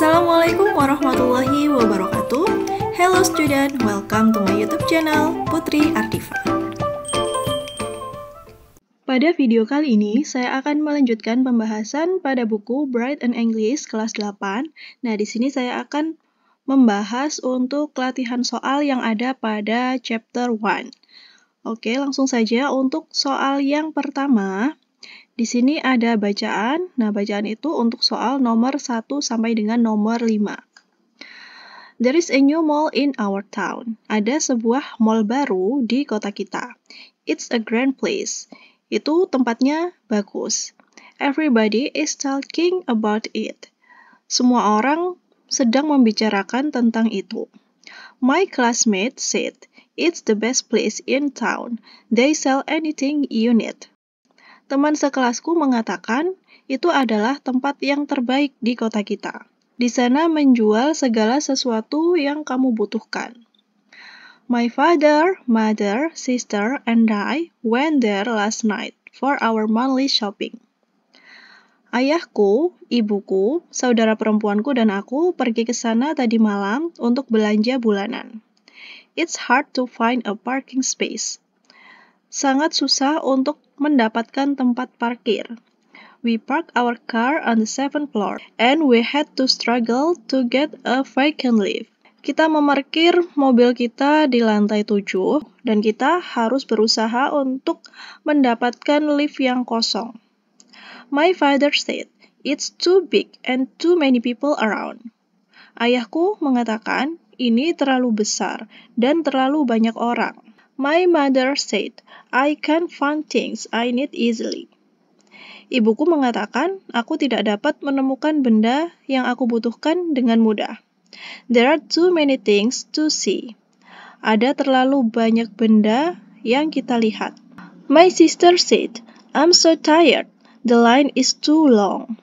Assalamualaikum warahmatullahi wabarakatuh. Hello student, welcome to my YouTube channel Putri Ardifa. Pada video kali ini, saya akan melanjutkan pembahasan pada buku Bright and English kelas 8. Nah, di sini saya akan membahas untuk latihan soal yang ada pada chapter 1. Oke, langsung saja untuk soal yang pertama. Di sini ada bacaan. Nah, bacaan itu untuk soal nomor 1 sampai dengan nomor 5. There is a new mall in our town. Ada sebuah mall baru di kota kita. It's a grand place. Itu tempatnya bagus. Everybody is talking about it. Semua orang sedang membicarakan tentang itu. My classmate said, it's the best place in town. They sell anything you need. Teman sekelasku mengatakan, itu adalah tempat yang terbaik di kota kita. Di sana menjual segala sesuatu yang kamu butuhkan. My father, mother, sister, and I went there last night for our monthly shopping. Ayahku, ibuku, saudara perempuanku, dan aku pergi ke sana tadi malam untuk belanja bulanan. It's hard to find a parking space. Sangat susah untuk mendapatkan tempat parkir. We parked our car on the 7th floor, and we had to struggle to get a vacant lift. Kita memarkir mobil kita di lantai 7, dan kita harus berusaha untuk mendapatkan lift yang kosong. My father said, it's too big and too many people around. Ayahku mengatakan, ini terlalu besar dan terlalu banyak orang. My mother said, I can find things I need easily. Ibuku mengatakan, aku tidak dapat menemukan benda yang aku butuhkan dengan mudah. There are too many things to see. Ada terlalu banyak benda yang kita lihat. My sister said, I'm so tired. The line is too long.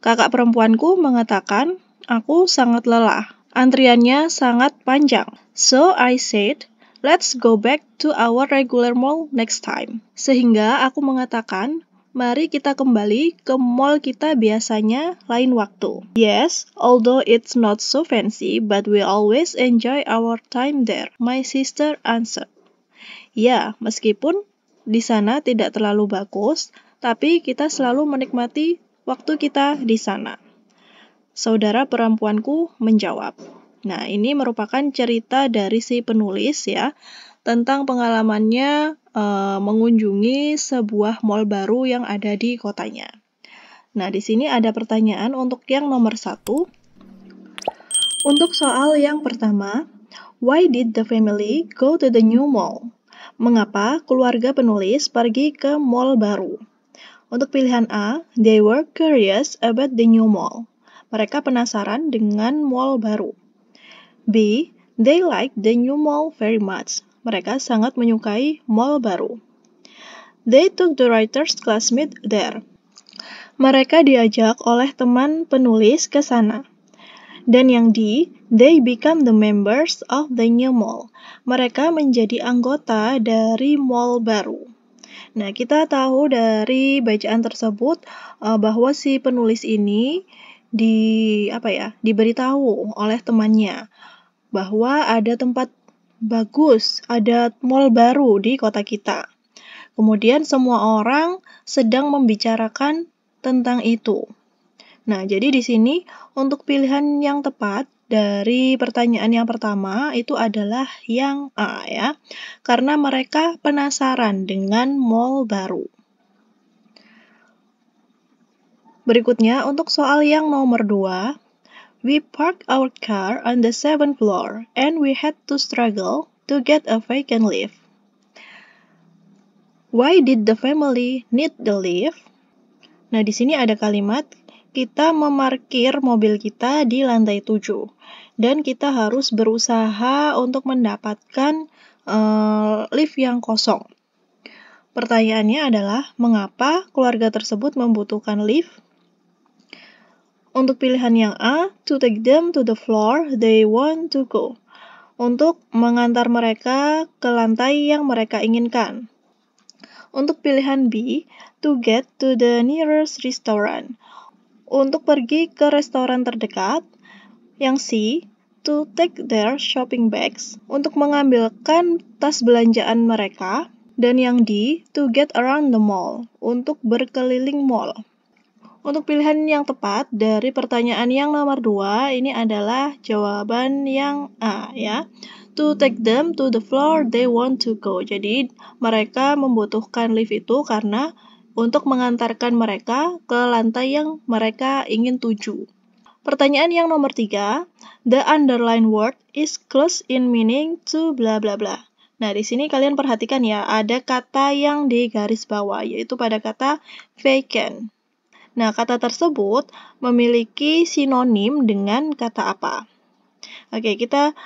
Kakak perempuanku mengatakan, aku sangat lelah. Antriannya sangat panjang. So I said, let's go back to our regular mall next time. Sehingga aku mengatakan, mari kita kembali ke mall kita biasanya lain waktu. Yes, although it's not so fancy, but we always enjoy our time there, my sister answered. Ya, meskipun di sana tidak terlalu bagus, tapi kita selalu menikmati waktu kita di sana. Saudara perempuanku menjawab. Nah, ini merupakan cerita dari si penulis ya, tentang pengalamannya mengunjungi sebuah mall baru yang ada di kotanya. Nah, di sini ada pertanyaan untuk yang nomor 1. Untuk soal yang pertama, why did the family go to the new mall? Mengapa keluarga penulis pergi ke mall baru? Untuk pilihan A, they were curious about the new mall. Mereka penasaran dengan mall baru. B, they liked the new mall very much. Mereka sangat menyukai mall baru. They took the writer's classmate there. Mereka diajak oleh teman penulis ke sana. Dan yang D, they become the members of the new mall. Mereka menjadi anggota dari mall baru. Nah, kita tahu dari bacaan tersebut bahwa si penulis ini diberitahu oleh temannya bahwa ada tempat bagus, ada mall baru di kota kita. Kemudian semua orang sedang membicarakan tentang itu. Nah, jadi di sini untuk pilihan yang tepat dari pertanyaan yang pertama itu adalah yang A ya, karena mereka penasaran dengan mall baru. Berikutnya untuk soal yang nomor 2, we parked our car on the 7th floor and we had to struggle to get a vacant lift. Why did the family need the lift? Nah, di sini ada kalimat kita memarkir mobil kita di lantai 7 dan kita harus berusaha untuk mendapatkan lift yang kosong. Pertanyaannya adalah, mengapa keluarga tersebut membutuhkan lift? Untuk pilihan yang A, to take them to the floor they want to go. Untuk mengantar mereka ke lantai yang mereka inginkan. Untuk pilihan B, to get to the nearest restaurant. untuk pergi ke restoran terdekat. Yang C, to take their shopping bags, untuk mengambilkan tas belanjaan mereka. Dan yang D, to get around the mall, untuk berkeliling mall. Untuk pilihan yang tepat dari pertanyaan yang nomor 2, ini adalah jawaban yang A ya. To take them to the floor they want to go. Jadi mereka membutuhkan lift itu karena untuk mengantarkan mereka ke lantai yang mereka ingin tuju. Pertanyaan yang nomor 3, the underlined word is close in meaning to bla bla bla. Nah, di sini kalian perhatikan ya, ada kata yang di garis bawah, yaitu pada kata vacant. Nah, kata tersebut memiliki sinonim dengan kata apa? Oke, kita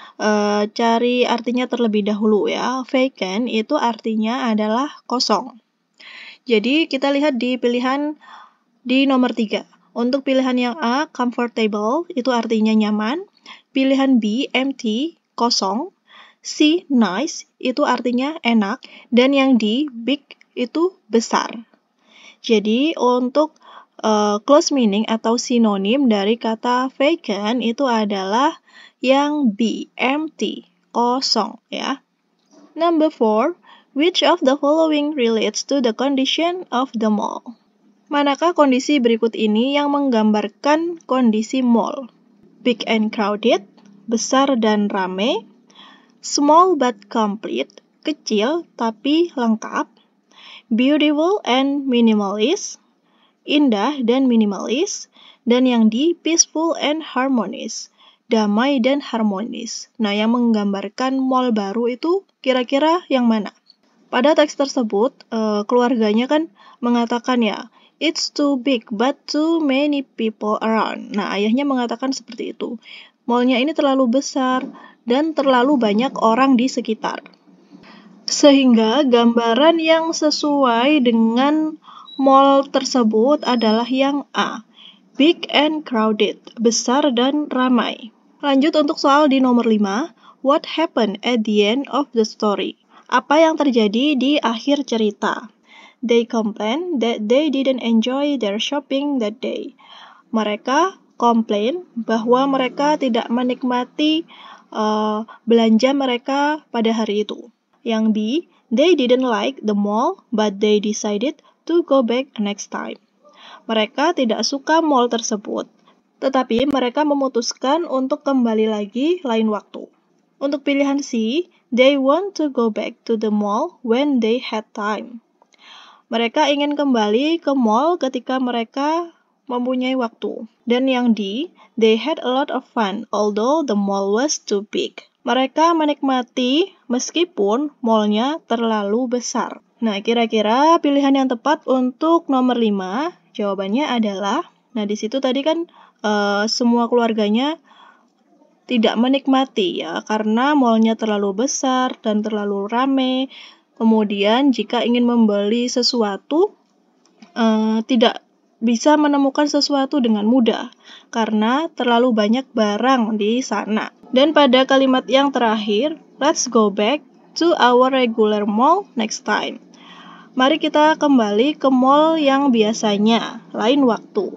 cari artinya terlebih dahulu ya. Vacant itu artinya adalah kosong. Jadi, kita lihat di pilihan di nomor 3. Untuk pilihan yang A, comfortable, itu artinya nyaman. Pilihan B, empty, kosong. C, nice, itu artinya enak. Dan yang D, big, itu besar. Jadi, untuk close meaning atau sinonim dari kata vacant itu adalah yang B, empty, kosong ya. Number 4, which of the following relates to the condition of the mall? Manakah kondisi berikut ini yang menggambarkan kondisi mall? Big and crowded, besar dan ramai. Small but complete, kecil tapi lengkap. Beautiful and minimalist, indah dan minimalis. Dan yang D, peaceful and harmonious, damai dan harmonis. Nah, yang menggambarkan mall baru itu kira-kira yang mana? Pada teks tersebut, keluarganya kan mengatakan ya, it's too big but too many people around. Nah, ayahnya mengatakan seperti itu. Mallnya ini terlalu besar dan terlalu banyak orang di sekitar. Sehingga gambaran yang sesuai dengan mall tersebut adalah yang A, big and crowded, besar dan ramai. Lanjut untuk soal di nomor 5, what happened at the end of the story? Apa yang terjadi di akhir cerita? They complained that they didn't enjoy their shopping that day. Mereka komplain bahwa mereka tidak menikmati belanja mereka pada hari itu. Yang B, they didn't like the mall, but they decided to go back next time. Mereka tidak suka mall tersebut, tetapi mereka memutuskan untuk kembali lagi lain waktu. Untuk pilihan C, they want to go back to the mall when they had time. Mereka ingin kembali ke mall ketika mereka mempunyai waktu. Dan yang D, they had a lot of fun, although the mall was too big. Mereka menikmati meskipun mallnya terlalu besar. Nah, kira-kira pilihan yang tepat untuk nomor 5, jawabannya adalah, nah di situ tadi kan semua keluarganya tidak menikmati ya, karena mallnya terlalu besar dan terlalu ramai. Kemudian jika ingin membeli sesuatu, tidak bisa menemukan sesuatu dengan mudah, karena terlalu banyak barang di sana. Dan pada kalimat yang terakhir, let's go back to our regular mall next time. Mari kita kembali ke mall yang biasanya, lain waktu.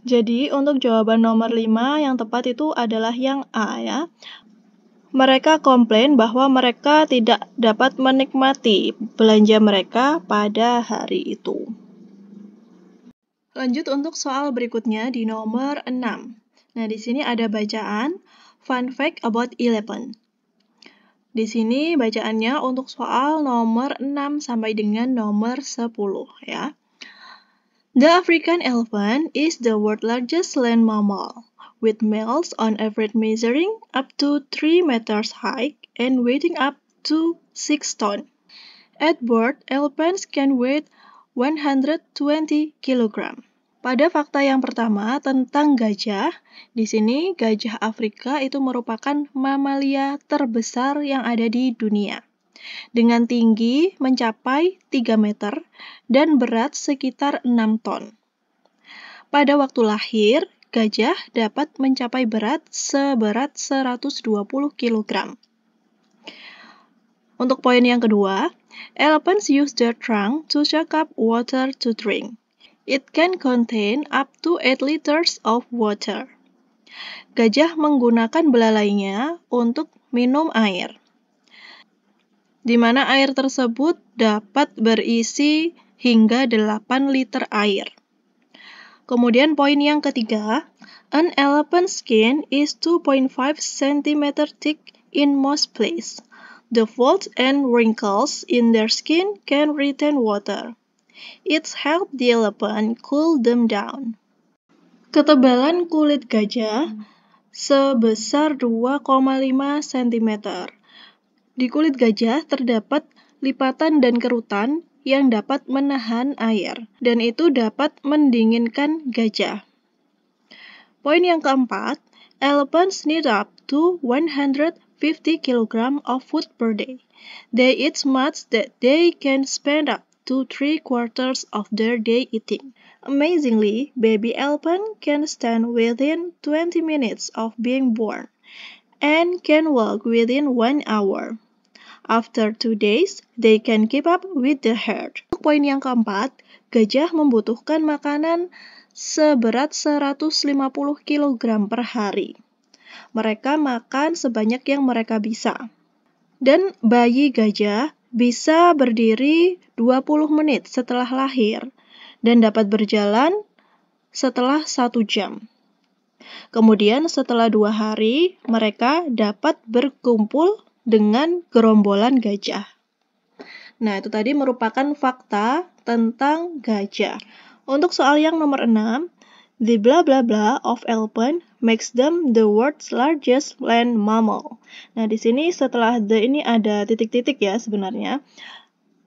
Jadi untuk jawaban nomor 5 yang tepat itu adalah yang A ya. Mereka komplain bahwa mereka tidak dapat menikmati belanja mereka pada hari itu. Lanjut untuk soal berikutnya di nomor 6. Nah, di sini ada bacaan Fun Fact About Elephant. Di sini bacaannya untuk soal nomor 6 sampai dengan nomor 10 ya. The African elephant is the world's largest land mammal, with males on average measuring up to 3 meters high and weighing up to 6 tons. At birth, elephants can weigh 120 kg. Pada fakta yang pertama tentang gajah, di sini gajah Afrika itu merupakan mamalia terbesar yang ada di dunia. Dengan tinggi mencapai 3 meter dan berat sekitar 6 ton. Pada waktu lahir, gajah dapat mencapai berat seberat 120 kg. Untuk poin yang kedua, elephants use their trunk to suck up water to drink. It can contain up to 8 liters of water. Gajah menggunakan belalainya untuk minum air, di mana air tersebut dapat berisi hingga 8 liter air. Kemudian poin yang ketiga, an elephant's skin is 2.5 cm thick in most places. The folds and wrinkles in their skin can retain water. It helps the elephant cool them down. Ketebalan kulit gajah sebesar 2,5 cm. Di kulit gajah terdapat lipatan dan kerutan yang dapat menahan air, dan itu dapat mendinginkan gajah. Poin yang keempat, elephants need up to 150 kg of food per day. They eat much that they can spend up to 3/4 of their day eating. Amazingly, baby elephant can stand within 20 minutes of being born and can walk within 1 hour. After 2 days, they can keep up with the herd. Poin yang keempat, gajah membutuhkan makanan seberat 150 kg per hari. Mereka makan sebanyak yang mereka bisa. Dan bayi gajah bisa berdiri 20 menit setelah lahir dan dapat berjalan setelah 1 jam. Kemudian setelah 2 hari, mereka dapat berkumpul dengan gerombolan gajah. Nah, itu tadi merupakan fakta tentang gajah. Untuk soal yang nomor 6, the blah blah blah of elephant makes them the world's largest land mammal. Nah, di sini setelah the ini ada titik-titik ya sebenarnya.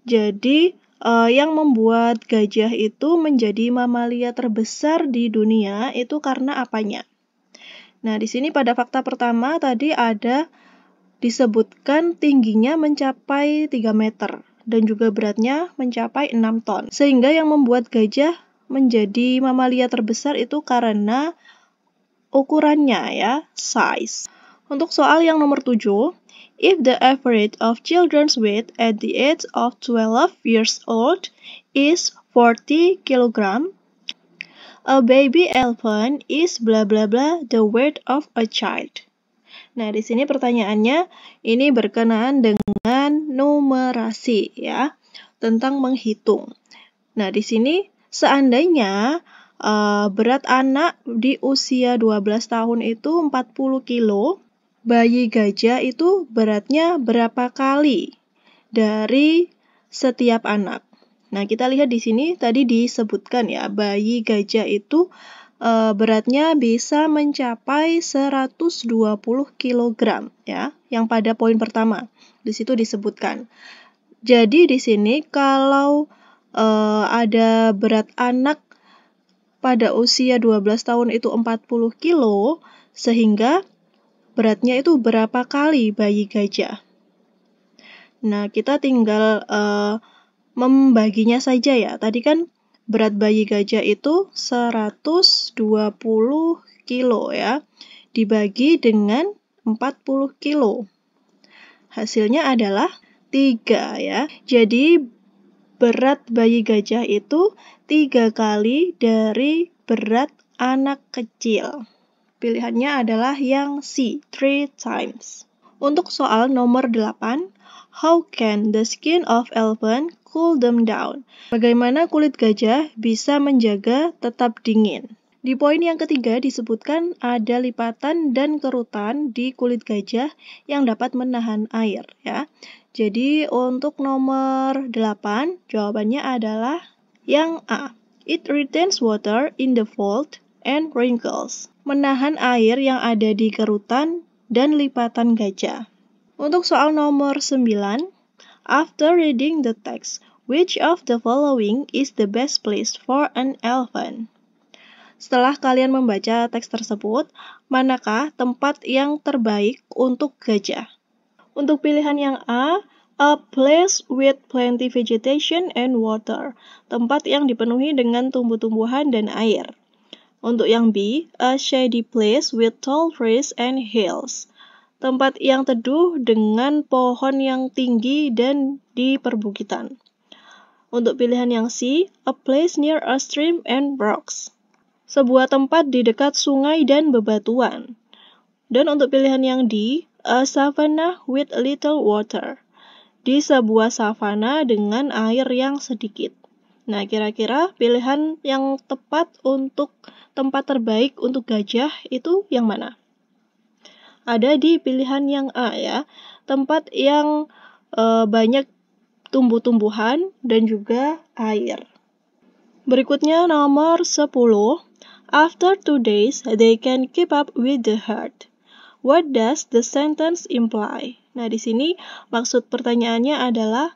Jadi, yang membuat gajah itu menjadi mamalia terbesar di dunia itu karena apanya? Nah, di sini pada fakta pertama tadi ada disebutkan tingginya mencapai 3 meter dan juga beratnya mencapai 6 ton. Sehingga yang membuat gajah menjadi mamalia terbesar itu karena ukurannya ya, size. Untuk soal yang nomor 7, if the average of children's weight at the age of 12 years old is 40 kg, a baby elephant is blah blah blah the weight of a child. Nah, di sini pertanyaannya ini berkenaan dengan numerasi ya, tentang menghitung. Nah, di sini seandainya berat anak di usia 12 tahun itu 40 kilo, bayi gajah itu beratnya berapa kali dari setiap anak? Nah, kita lihat di sini tadi disebutkan ya, bayi gajah itu beratnya bisa mencapai 120 kg ya, yang pada poin pertama. Di situ disebutkan. Jadi di sini kalau ada berat anak pada usia 12 tahun itu 40 kilo, sehingga beratnya itu berapa kali bayi gajah? Nah, kita tinggal membaginya saja ya. Tadi kan berat bayi gajah itu 120 kilo ya, dibagi dengan 40 kilo. Hasilnya adalah 3 ya. Jadi berat bayi gajah itu 3 kali dari berat anak kecil. Pilihannya adalah yang C, 3 times. Untuk soal nomor 8, how can the skin of elephant cool them down? Bagaimana kulit gajah bisa menjaga tetap dingin? Di poin yang ketiga disebutkan ada lipatan dan kerutan di kulit gajah yang dapat menahan air ya. Jadi untuk nomor 8 jawabannya adalah yang A. It retains water in the fold and wrinkles. Menahan air yang ada di kerutan dan lipatan gajah. Untuk soal nomor 9, after reading the text, which of the following is the best place for an elephant? Setelah kalian membaca teks tersebut, manakah tempat yang terbaik untuk gajah? Untuk pilihan yang A place with plenty vegetation and water. Tempat yang dipenuhi dengan tumbuh-tumbuhan dan air. Untuk yang B, a shady place with tall trees and hills. Tempat yang teduh dengan pohon yang tinggi dan di perbukitan. Untuk pilihan yang C, a place near a stream and rocks. Sebuah tempat di dekat sungai dan bebatuan. Dan untuk pilihan yang D, a savanna with little water. Di sebuah savana dengan air yang sedikit. Nah, kira-kira pilihan yang tepat untuk tempat terbaik untuk gajah itu yang mana? Ada di pilihan yang A ya, tempat yang banyak tumbuh-tumbuhan dan juga air. Berikutnya nomor 10. After 2 days, they can keep up with the herd. What does the sentence imply? Nah, di sini maksud pertanyaannya adalah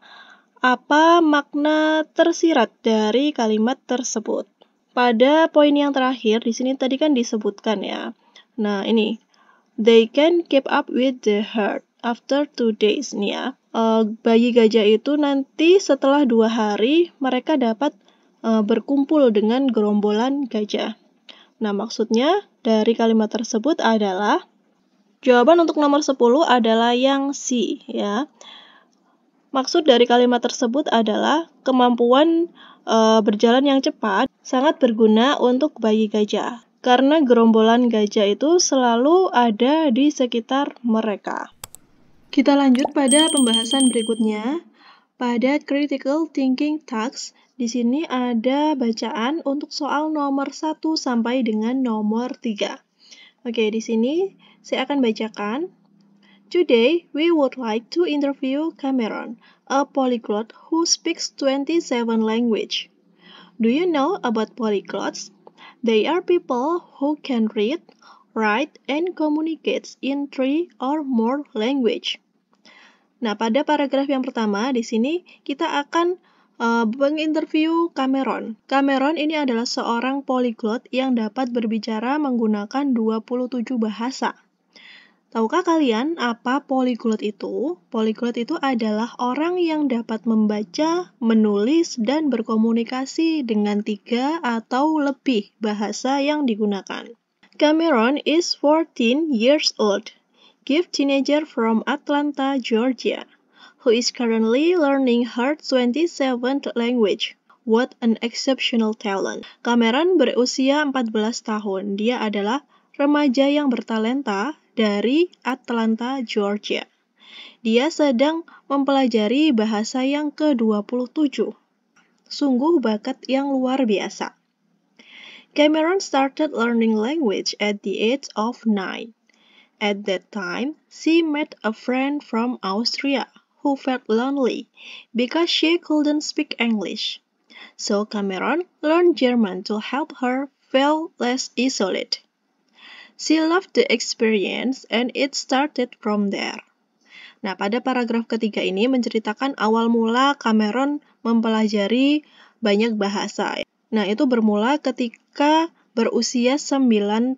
apa makna tersirat dari kalimat tersebut? Pada poin yang terakhir, di sini tadi kan disebutkan ya. Nah, ini. They can keep up with the herd after 2 days nih ya. Bayi gajah itu nanti setelah 2 hari mereka dapat berkumpul dengan gerombolan gajah. Nah, maksudnya dari kalimat tersebut adalah jawaban untuk nomor 10 adalah yang C ya. Maksud dari kalimat tersebut adalah kemampuan berjalan yang cepat sangat berguna untuk bayi gajah. Karena gerombolan gajah itu selalu ada di sekitar mereka. Kita lanjut pada pembahasan berikutnya. Pada critical thinking tasks, di sini ada bacaan untuk soal nomor 1 sampai dengan nomor 3. Oke, di sini saya akan bacakan. Today, we would like to interview Cameron, a polyglot who speaks 27 languages. Do you know about polyglots? They are people who can read, write, and communicate in 3 or more languages. Nah, pada paragraf yang pertama, di sini kita akan menginterview Cameron. Cameron ini adalah seorang polyglot yang dapat berbicara menggunakan 27 bahasa. Tahukah kalian apa polyglot itu? Polyglot itu adalah orang yang dapat membaca, menulis, dan berkomunikasi dengan 3 atau lebih bahasa yang digunakan. Cameron is 14 years old, gifted teenager from Atlanta, Georgia, who is currently learning her 27th language. What an exceptional talent. Cameron berusia 14 tahun. Dia adalah remaja yang bertalenta dari Atlanta, Georgia. Dia sedang mempelajari bahasa yang ke-27. Sungguh bakat yang luar biasa. Cameron started learning language at the age of 9. At that time, she met a friend from Austria who felt lonely because she couldn't speak English. So Cameron learned German to help her feel less isolated. She loved the experience and it started from there. Nah, pada paragraf ketiga ini menceritakan awal mula Cameron mempelajari banyak bahasa. Nah, itu bermula ketika berusia 9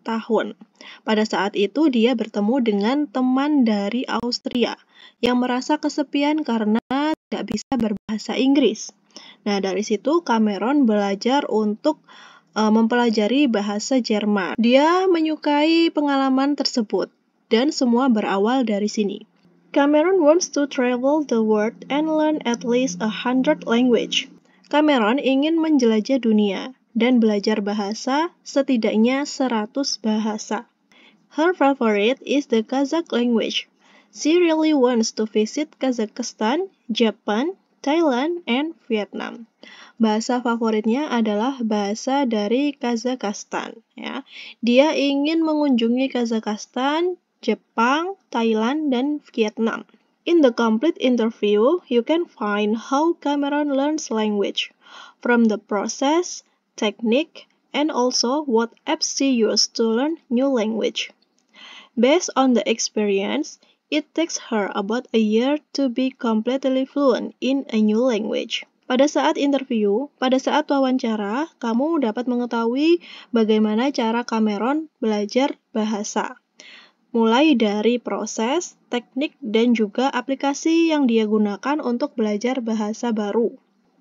tahun. Pada saat itu dia bertemu dengan teman dari Austria yang merasa kesepian karena tidak bisa berbahasa Inggris. Nah, dari situ Cameron belajar untuk mempelajari bahasa Jerman. Dia menyukai pengalaman tersebut dan semua berawal dari sini. Cameron wants to travel the world and learn at least 100 language. Cameron ingin menjelajah dunia dan belajar bahasa setidaknya 100 bahasa. Her favorite is the Kazakh language. She really wants to visit Kazakhstan, Japan, Thailand, and Vietnam. Bahasa favoritnya adalah bahasa dari Kazakhstan. Ya. Dia ingin mengunjungi Kazakhstan, Jepang, Thailand, dan Vietnam. In the complete interview, you can find how Cameron learns language, from the process, technique, and also what apps she used to learn new language. Based on the experience, it takes her about a year to be completely fluent in a new language. Pada saat interview, pada saat wawancara, kamu dapat mengetahui bagaimana cara Cameron belajar bahasa. Mulai dari proses, teknik, dan juga aplikasi yang dia gunakan untuk belajar bahasa baru.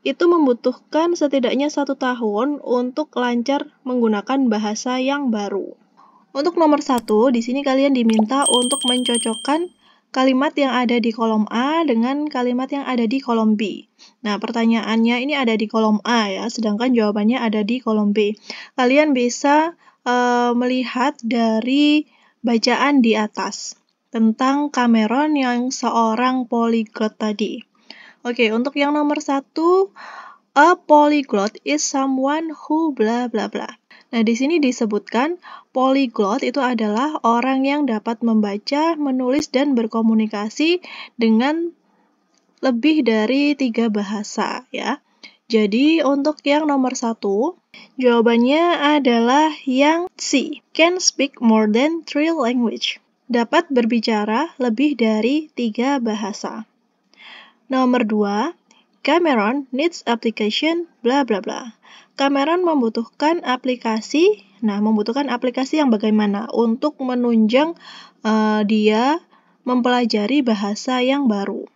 Itu membutuhkan setidaknya 1 tahun untuk lancar menggunakan bahasa yang baru. Untuk nomor 1, di sini kalian diminta untuk mencocokkan kalimat yang ada di kolom A dengan kalimat yang ada di kolom B. Nah, pertanyaannya ini ada di kolom A ya, sedangkan jawabannya ada di kolom B. Kalian bisa melihat dari bacaan di atas tentang Cameron yang seorang polyglot tadi. Oke, untuk yang nomor 1, a polyglot is someone who bla bla bla. Nah, di sini disebutkan polyglot itu adalah orang yang dapat membaca, menulis, dan berkomunikasi dengan lebih dari 3 bahasa ya. Jadi, untuk yang nomor 1, jawabannya adalah yang C. Can speak more than 3 language. Dapat berbicara lebih dari 3 bahasa. Nomor 2, Cameron needs application bla bla bla. Cameron membutuhkan aplikasi. Nah, membutuhkan aplikasi yang bagaimana untuk menunjang dia mempelajari bahasa yang baru.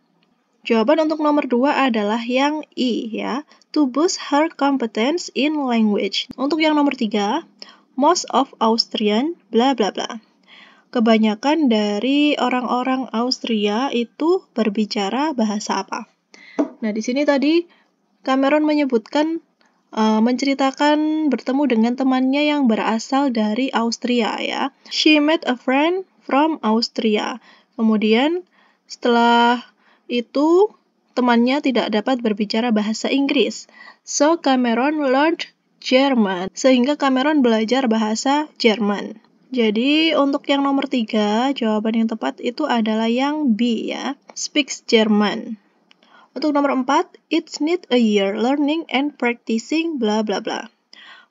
Jawaban untuk nomor 2 adalah yang E ya, to boost her competence in language. Untuk yang nomor 3, most of Austrian bla bla bla. Kebanyakan dari orang-orang Austria itu berbicara bahasa apa? Nah, di sini tadi Cameron menyebutkan menceritakan bertemu dengan temannya yang berasal dari Austria ya. She met a friend from Austria. Kemudian setelah itu temannya tidak dapat berbicara bahasa Inggris. So Cameron learned German. Sehingga Cameron belajar bahasa Jerman. Jadi untuk yang nomor 3, jawaban yang tepat itu adalah yang B ya. Speaks German. Untuk nomor 4, it's need a year learning and practicing bla bla bla.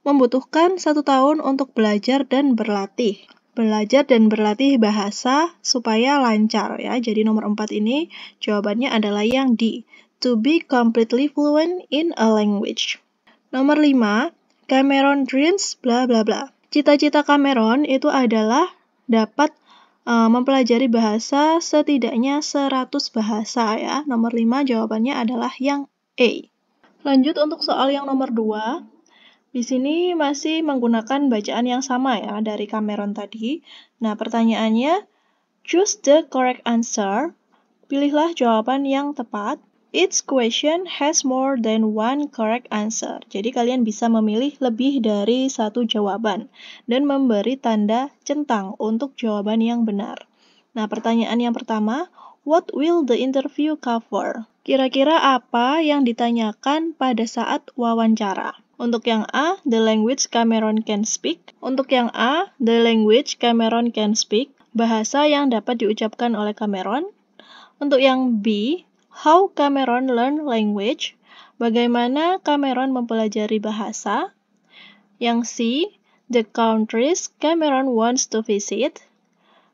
Membutuhkan 1 tahun untuk belajar dan berlatih. Belajar dan berlatih bahasa supaya lancar ya. Jadi nomor 4 ini jawabannya adalah yang D. To be completely fluent in a language. Nomor 5, Cameron dreams bla bla bla. Cita-cita Cameron itu adalah dapat mempelajari bahasa setidaknya 100 bahasa ya. Nomor 5 jawabannya adalah yang A. Lanjut untuk soal yang nomor 2. Di sini masih menggunakan bacaan yang sama ya dari Cameron tadi. Nah, pertanyaannya, choose the correct answer. Pilihlah jawaban yang tepat. Each question has more than one correct answer. Jadi kalian bisa memilih lebih dari 1 jawaban dan memberi tanda centang untuk jawaban yang benar. Nah, pertanyaan yang pertama, what will the interview cover? Kira-kira apa yang ditanyakan pada saat wawancara? Untuk yang A, the language Cameron can speak. Untuk yang A, the language Cameron can speak. Bahasa yang dapat diucapkan oleh Cameron. Untuk yang B, how Cameron learn language. Bagaimana Cameron mempelajari bahasa. Yang C, the countries Cameron wants to visit.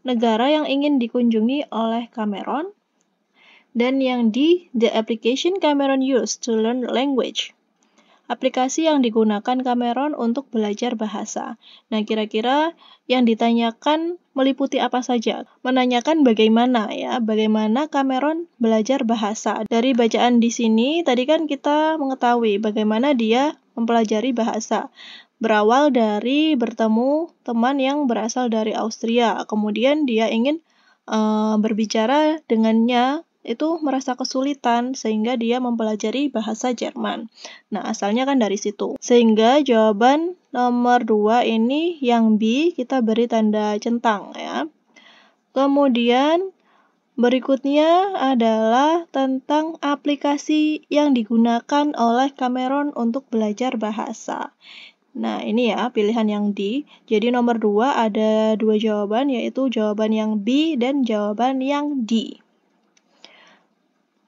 Negara yang ingin dikunjungi oleh Cameron. Dan yang D, the application Cameron used to learn language. Aplikasi yang digunakan Cameron untuk belajar bahasa. Nah, kira-kira yang ditanyakan meliputi apa saja? Menanyakan bagaimana ya, bagaimana Cameron belajar bahasa. Dari bacaan di sini, tadi kan kita mengetahui bagaimana dia mempelajari bahasa. Berawal dari bertemu teman yang berasal dari Austria. Kemudian dia ingin berbicara dengannya, itu merasa kesulitan sehingga dia mempelajari bahasa Jerman. Nah, asalnya kan dari situ. Sehingga jawaban nomor 2 ini yang B kita beri tanda centang ya. Kemudian berikutnya adalah tentang aplikasi yang digunakan oleh Cameron untuk belajar bahasa. Nah, ini ya pilihan yang D. Jadi nomor 2 ada 2 jawaban, yaitu jawaban yang B dan jawaban yang D.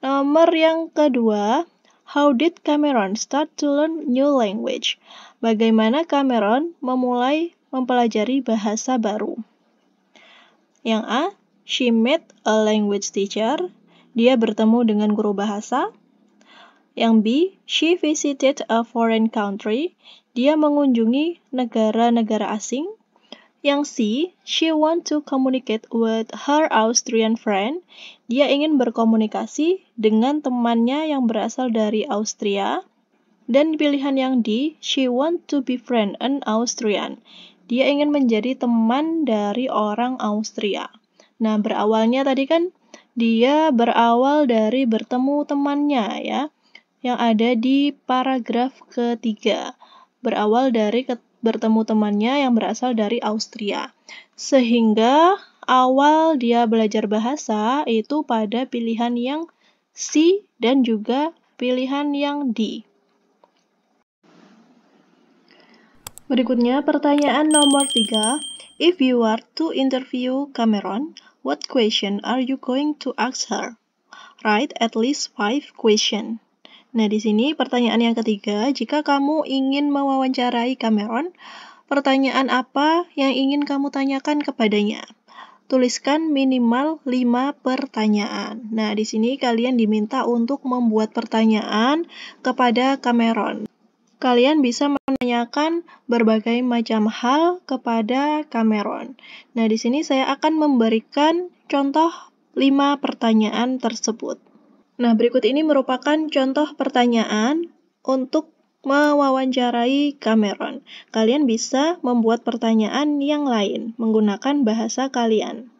Nomor yang kedua, how did Cameron start to learn new language? Bagaimana Cameron memulai mempelajari bahasa baru? Yang A, she met a language teacher. Dia bertemu dengan guru bahasa. Yang B, she visited a foreign country. Dia mengunjungi negara-negara asing. Yang C, she want to communicate with her Austrian friend. Dia ingin berkomunikasi dengan temannya yang berasal dari Austria. Dan pilihan yang D, she want to befriend an Austrian. Dia ingin menjadi teman dari orang Austria. Nah, berawalnya tadi kan Dia berawal dari bertemu temannya ya, yang ada di paragraf ketiga. Berawal dari bertemu temannya yang berasal dari Austria. Sehingga awal dia belajar bahasa itu pada pilihan yang C dan juga pilihan yang D. Berikutnya pertanyaan nomor 3. If you are to interview Cameron, what question are you going to ask her? Write at least 5 questions. Nah, di sini pertanyaan yang ketiga, jika kamu ingin mewawancarai Cameron, pertanyaan apa yang ingin kamu tanyakan kepadanya? Tuliskan minimal 5 pertanyaan. Nah, di sini kalian diminta untuk membuat pertanyaan kepada Cameron. Kalian bisa menanyakan berbagai macam hal kepada Cameron. Nah, di sini saya akan memberikan contoh 5 pertanyaan tersebut. Nah, berikut ini merupakan contoh pertanyaan untuk mewawancarai Cameron. Kalian bisa membuat pertanyaan yang lain menggunakan bahasa kalian.